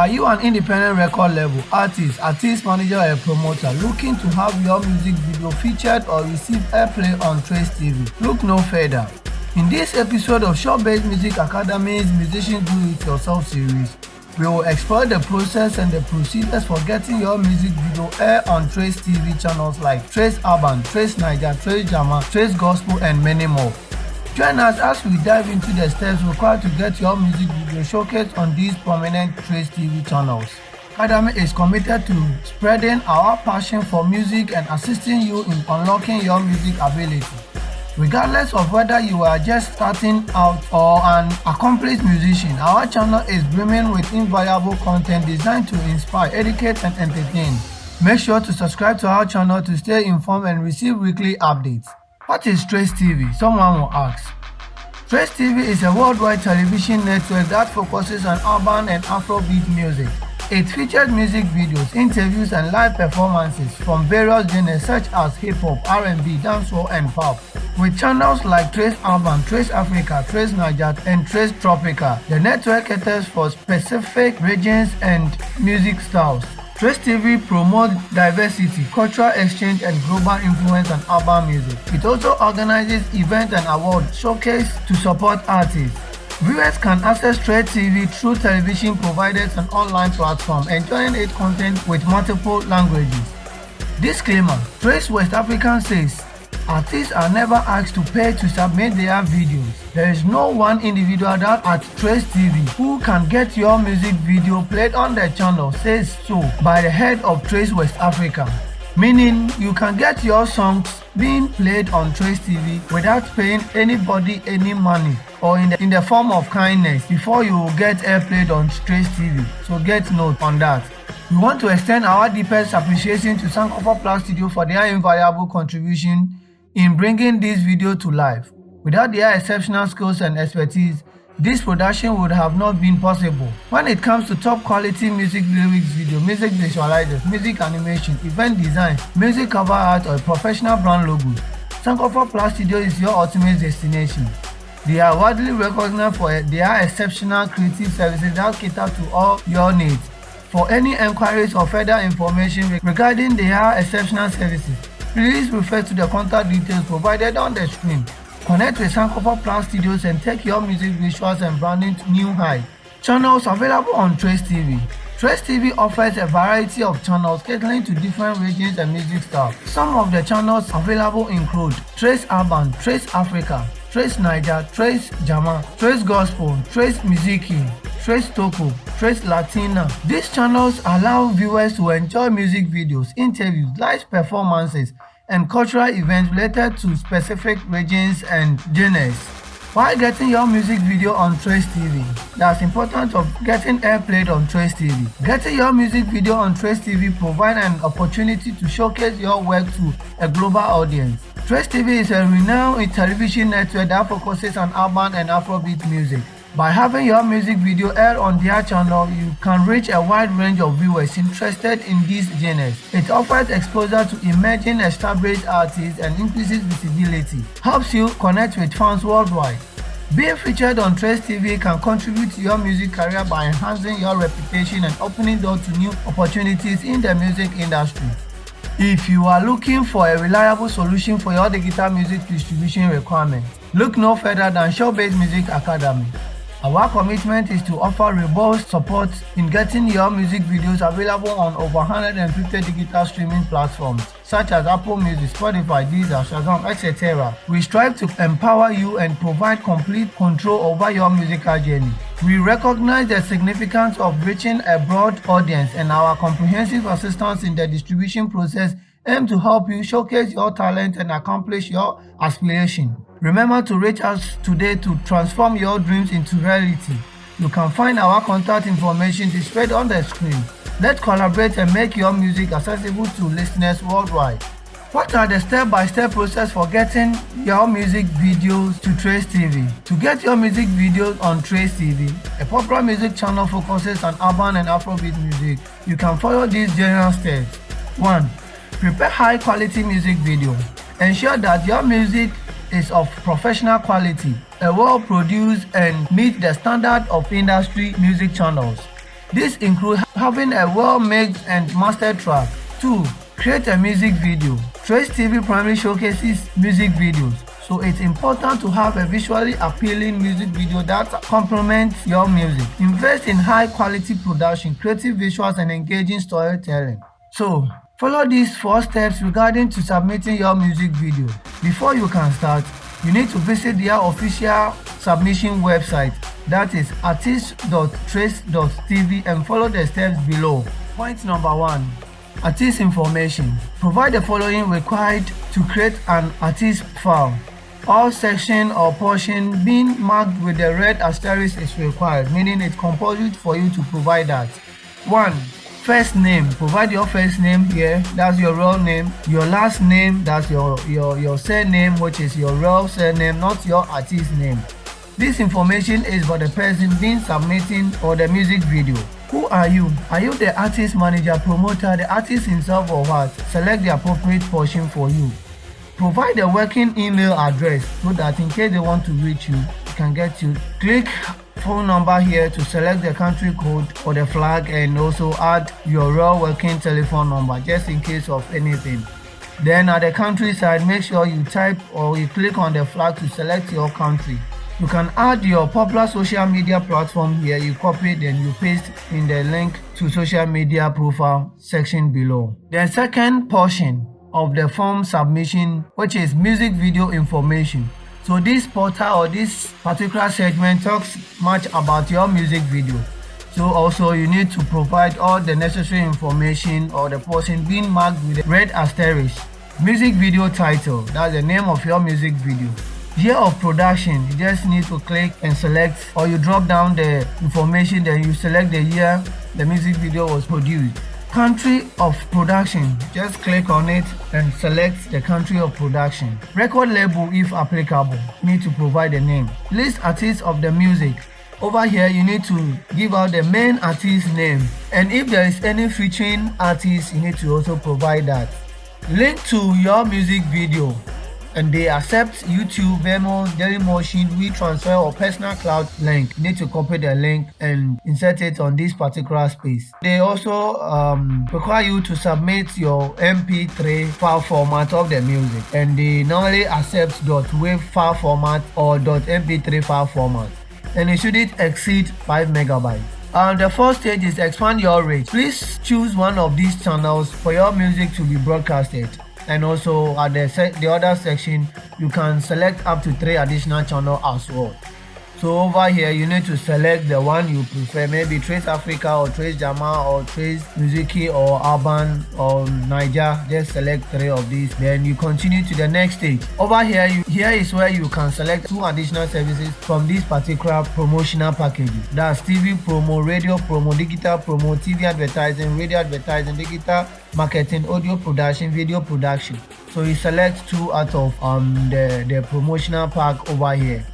Are you an independent record label, artist manager, or a promoter looking to have your music video featured or receive airplay on Trace TV? Look no further. In this episode of Showbiz Music Academy's Musician Do It Yourself series, we will explore the process and the procedures for getting your music video air on Trace TV channels like Trace Urban, Trace Naija, Trace Jama, Trace Gospel, and many more. Join us as we dive into the steps required to get your music video showcased on these prominent Trace TV channels. Academy is committed to spreading our passion for music and assisting you in unlocking your music ability. Regardless of whether you are just starting out or an accomplished musician, our channel is brimming with invaluable content designed to inspire, educate, and entertain. Make sure to subscribe to our channel to stay informed and receive weekly updates. What is Trace TV? Someone will ask. Trace TV is a worldwide television network that focuses on urban and Afrobeat music. It features music videos, interviews, and live performances from various genres such as hip-hop, R&B, dancehall, and pop. With channels like Trace Urban, Trace Africa, Trace Naija, and Trace Tropica, the network caters for specific regions and music styles. Trace TV promotes diversity, cultural exchange, and global influence on urban music. It also organizes events and award showcases to support artists. Viewers can access Trace TV through television providers and online platforms, enjoying its content with multiple languages. Disclaimer: Trace West African says, artists are never asked to pay to submit their videos. There is no one individual that at Trace TV who can get your music video played on the channel says so by the head of Trace West Africa. Meaning you can get your songs being played on Trace TV without paying anybody any money or in the form of kindness before you will get airplayed on Trace TV. So get note on that. We want to extend our deepest appreciation to Sankofa Plus Studio for their invaluable contribution in bringing this video to life. Without their exceptional skills and expertise, this production would have not been possible. When it comes to top quality music lyrics video, music visualizers, music animation, event design, music cover art, or professional brand logos, Sankofa Plus Studio is your ultimate destination. They are widely recognized for their exceptional creative services that cater to all your needs. For any enquiries or further information regarding their exceptional services, please refer to the contact details provided on the screen. Connect with Sankofa Plus Studios and take your music visuals and branding to new heights. Channels available on Trace TV. Trace TV offers a variety of channels catering to different regions and music styles. Some of the channels available include Trace Urban, Trace Africa, Trace Naija, Trace Jama, Trace Gospel, Trace Muziki, Trace Toko, Trace Latina. These channels allow viewers to enjoy music videos, interviews, live performances, and cultural events related to specific regions and genres. While getting your music video on Trace TV, that's important of getting airplayed on Trace TV. Getting your music video on Trace TV provides an opportunity to showcase your work to a global audience. Trace TV is a renowned television network that focuses on urban and Afrobeat music. By having your music video air on their channel, you can reach a wide range of viewers interested in these genres. It offers exposure to emerging established artists and increases visibility, helps you connect with fans worldwide. Being featured on Trace TV can contribute to your music career by enhancing your reputation and opening doors to new opportunities in the music industry. If you are looking for a reliable solution for your digital music distribution requirements, look no further than Showbiz Music Academy. Our commitment is to offer robust support in getting your music videos available on over 150 digital streaming platforms such as Apple Music, Spotify, Deezer, Shazam, etc. We strive to empower you and provide complete control over your musical journey. We recognize the significance of reaching a broad audience, and our comprehensive assistance in the distribution process aim to help you showcase your talent and accomplish your aspiration. Remember to reach us today to transform your dreams into reality. You can find our contact information displayed on the screen. Let's collaborate and make your music accessible to listeners worldwide. What are the step-by-step process for getting your music videos to Trace TV? To get your music videos on Trace TV, a popular music channel focuses on urban and Afrobeat music. You can follow these general steps. 1. Prepare high-quality music video. Ensure that your music is of professional quality, well produced, and meet the standard of industry music channels. This includes having a well-mixed and mastered track. 2. Create a music video. Trace TV primarily showcases music videos, so it's important to have a visually appealing music video that complements your music. Invest in high-quality production, creative visuals, and engaging storytelling. So, follow these 4 steps regarding to submitting your music video. Before you can start, you need to visit their official submission website, that is artist.trace.tv, and follow the steps below. Point number 1. Artist information. Provide the following required to create an artist file. All section or portion being marked with the red asterisk is required, meaning it's compulsory for you to provide that. 1. First name. Provide your first name here, that's your real name. Your last name, that's your surname, which is your real surname, not your artist name. This information is for the person being submitting or the music video. Who are you? Are you the artist manager, promoter, the artist himself, or what? Select the appropriate portion for you. Provide a working email address so that in case they want to reach you, they can get you. Click phone number here to select the country code or the flag, and also add your real working telephone number just in case of anything. Then at the country side, make sure you type or you click on the flag to select your country. You can add your popular social media platform here. You copy, then you paste in the link to social media profile section below. The second portion of the form submission, which is music video information. So this portal or this particular segment talks much about your music video. So also you need to provide all the necessary information or the portion being marked with a red asterisk. Music video title, that's the name of your music video. Year of production, you just need to click and select, or you drop down the information, then you select the year the music video was produced. Country of production, just click on it and select the country of production. Record label if applicable, you need to provide the name. List artists of the music. Over here you need to give out the main artist name, and if there is any featuring artist, you need to also provide that. Link to your music video, and they accept YouTube, Venmo, Dailymotion, WeTransfer, or personal cloud link. You need to copy the link and insert it on this particular space. They also require you to submit your MP3 file format of the music, and they normally accept .wav file format or .mp3 file format, and it shouldn't exceed 5 megabytes. The first stage is expand your reach. Please choose one of these channels for your music to be broadcasted. And also at the other section, you can select up to 3 additional channels as well. So over here, you need to select the one you prefer, maybe Trace Africa or Trace Jama or Trace Musiki or Urban or Niger. Just select 3 of these. Then you continue to the next stage. Over here, here is where you can select 2 additional services from this particular promotional package. That's TV promo, radio promo, digital promo, TV advertising, radio advertising, digital marketing, audio production, video production. So you select 2 out of the promotional pack over here.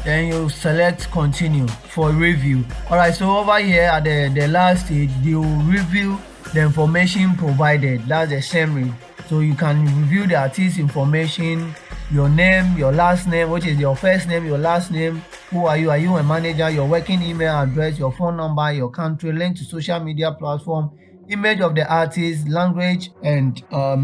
Then you select continue for review. Alright, so over here at the last stage, they will review the information provided. That's the summary. So you can review the artist information, your name, your last name, which is your first name, your last name, who are you a manager, your working email address, your phone number, your country, link to social media platform, image of the artist, language, and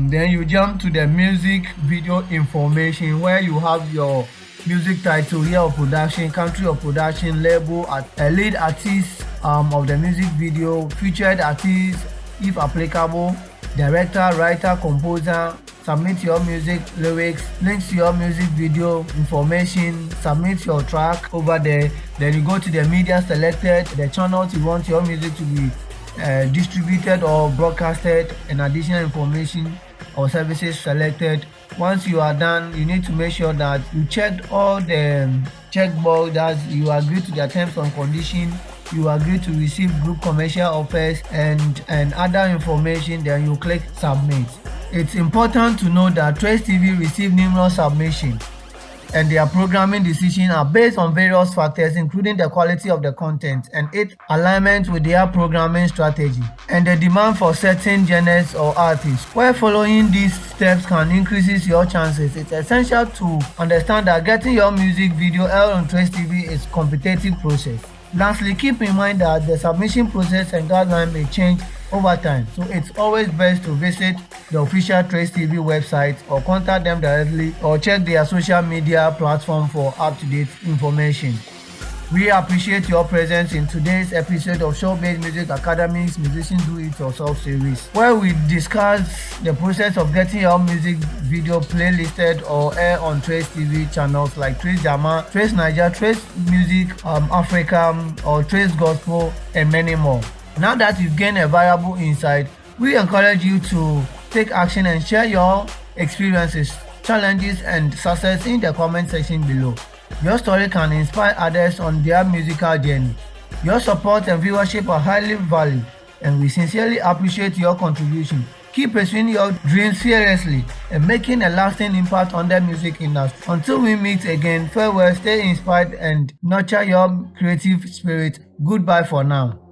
then you jump to the music video information, where you have your music title, year of production, country of production, label, a lead artist of the music video, featured artist if applicable, director, writer, composer. Submit your music lyrics, links to your music video information, submit your track over there. Then you go to the media selected, the channels you want your music to be distributed or broadcasted, and additional information or services selected. Once you are done, you need to make sure that you checked all the checkbox, that you agree to the terms and conditions, you agree to receive group commercial offers and other information. Then you click submit. It's important to know that Trace TV received numerous submissions, and their programming decisions are based on various factors, including the quality of the content and its alignment with their programming strategy and the demand for certain genres or artists. Where following these steps can increase your chances, it's essential to understand that getting your music video aired on Trace TV is a competitive process. Lastly, keep in mind that the submission process and guideline may change over time, so it's always best to visit the official Trace TV website or contact them directly or check their social media platform for up-to-date information. We appreciate your presence in today's episode of Showbiz Music Academy's Musicians Do It Yourself series, where we discuss the process of getting your music video playlisted or air on Trace TV channels like Trace Jama, Trace Niger, Trace Music Africa, or Trace Gospel, and many more. Now that you've gained a valuable insight, we encourage you to take action and share your experiences, challenges, and success in the comment section below. Your story can inspire others on their musical journey. Your support and viewership are highly valued, and we sincerely appreciate your contribution. Keep pursuing your dreams fearlessly and making a lasting impact on the music industry. Until we meet again, farewell, stay inspired, and nurture your creative spirit. Goodbye for now.